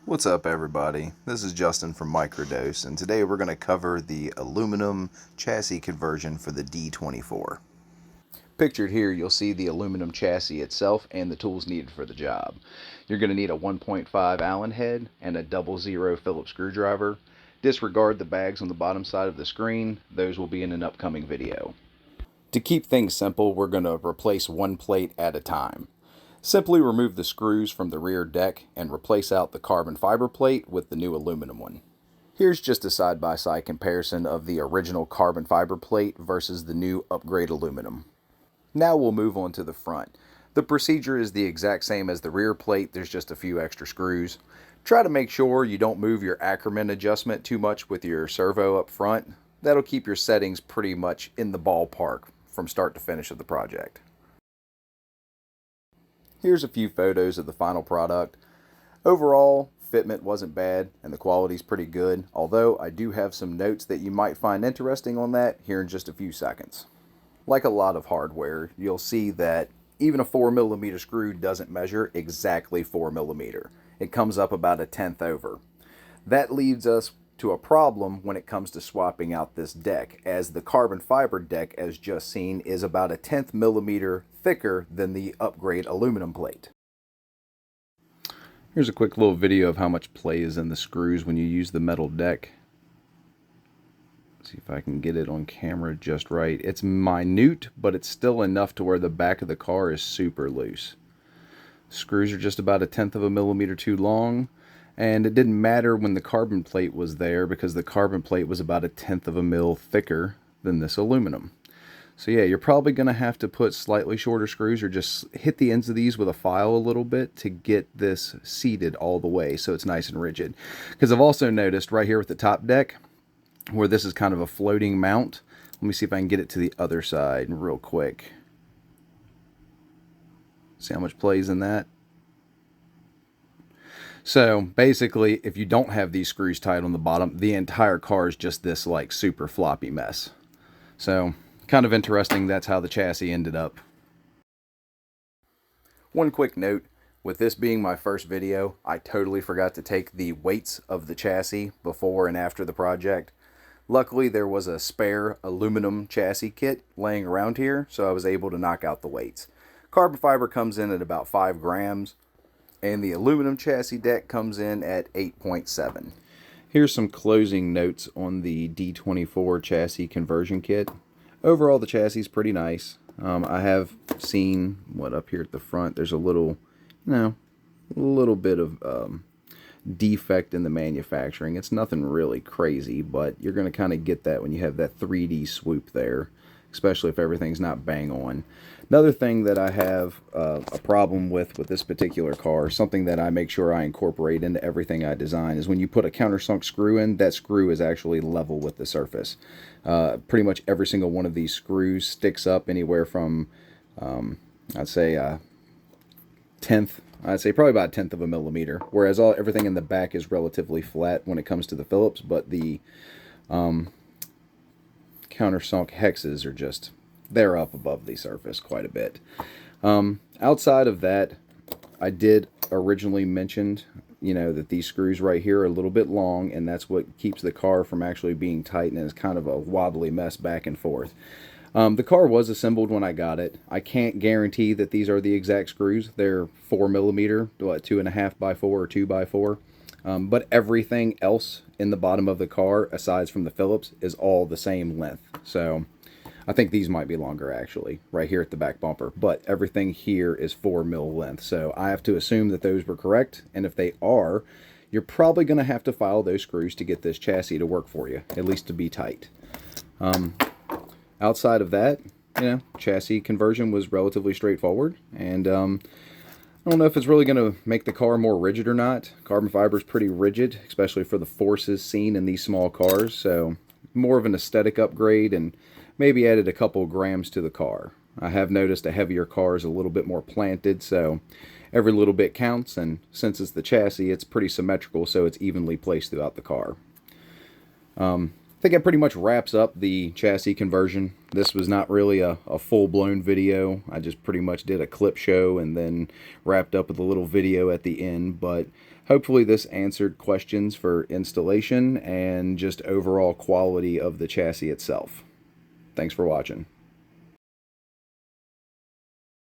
What's up, everybody? This is Justin from Microdose, and today we're going to cover the aluminum chassis conversion for the D24. Pictured here, you'll see the aluminum chassis itself and the tools needed for the job. You're going to need a 1.5 Allen head and a 00 Phillips screwdriver. Disregard the bags on the bottom side of the screen. Those will be in an upcoming video. To keep things simple, we're going to replace one plate at a time. Simply remove the screws from the rear deck and replace out the carbon fiber plate with the new aluminum one. Here's just a side-by-side comparison of the original carbon fiber plate versus the new upgrade aluminum. Now we'll move on to the front. The procedure is the exact same as the rear plate, there's just a few extra screws. Try to make sure you don't move your Ackerman adjustment too much with your servo up front. That'll keep your settings pretty much in the ballpark from start to finish of the project. Here's a few photos of the final product. Overall, fitment wasn't bad and the quality's pretty good, although I do have some notes that you might find interesting on that here in just a few seconds. Like a lot of hardware, you'll see that even a 4mm screw doesn't measure exactly 4mm. It comes up about a tenth over. That leads us to a problem when it comes to swapping out this deck, as the carbon fiber deck, as just seen, is about a 1/10 millimeter thicker than the upgrade aluminum plate. Here's a quick little video of how much play is in the screws when you use the metal deck. See if I can get it on camera just right. It's minute, but it's still enough to where the back of the car is super loose. Screws are just about a 1/10 of a millimeter too long. And it didn't matter when the carbon plate was there because the carbon plate was about a 1/10 of a mil thicker than this aluminum. So yeah, you're probably going to have to put slightly shorter screws or just hit the ends of these with a file a little bit to get this seated all the way so it's nice and rigid. Because I've also noticed right here with the top deck where this is kind of a floating mount. Let me see if I can get it to the other side real quick. See how much plays in that? So basically, if you don't have these screws tight on the bottom, the entire car is just this like super floppy mess. So kind of interesting, that's how the chassis ended up. One quick note, with this being my first video, I totally forgot to take the weights of the chassis before and after the project. Luckily, there was a spare aluminum chassis kit laying around here, so I was able to knock out the weights. Carbon fiber comes in at about 5 grams. And the aluminum chassis deck comes in at 8.7. Here's some closing notes on the D24 chassis conversion kit. Overall, the chassis is pretty nice. I have seen, up here at the front, there's a little bit of defect in the manufacturing. It's nothing really crazy, but you're going to kind of get that when you have that 3D swoop there, especially if everything's not bang on. Another thing that I have a problem with this particular car, something that I make sure I incorporate into everything I design, is when you put a countersunk screw in, that screw is actually level with the surface. Pretty much every single one of these screws sticks up anywhere from, I'd say probably about a 1/10 of a millimeter, whereas everything in the back is relatively flat when it comes to the Phillips, but the countersunk hexes are just, they're up above the surface quite a bit. Outside of that, I did originally mention, that these screws right here are a little bit long, and that's what keeps the car from actually being tight, and it's kind of a wobbly mess back and forth. The car was assembled when I got it. I can't guarantee that these are the exact screws. They're 4mm, 2.5 by 4 or 2 by 4. But everything else in the bottom of the car, aside from the Phillips, is all the same length. So I think these might be longer actually, right here at the back bumper. But everything here is 4mm length. So I have to assume that those were correct. And if they are, you're probably going to have to file those screws to get this chassis to work for you, at least to be tight. Outside of that, chassis conversion was relatively straightforward. And I don't know if it's really going to make the car more rigid or not. Carbon fiber is pretty rigid, especially for the forces seen in these small cars. So more of an aesthetic upgrade and maybe added a couple grams to the car. I have noticed a heavier car is a little bit more planted, so every little bit counts. And since it's the chassis, it's pretty symmetrical, so it's evenly placed throughout the car. I think that pretty much wraps up the chassis conversion. This was not really a full-blown video. I just pretty much did a clip show and then wrapped up with a little video at the end. But Hopefully this answered questions for installation and just overall quality of the chassis itself. Thanks for watching.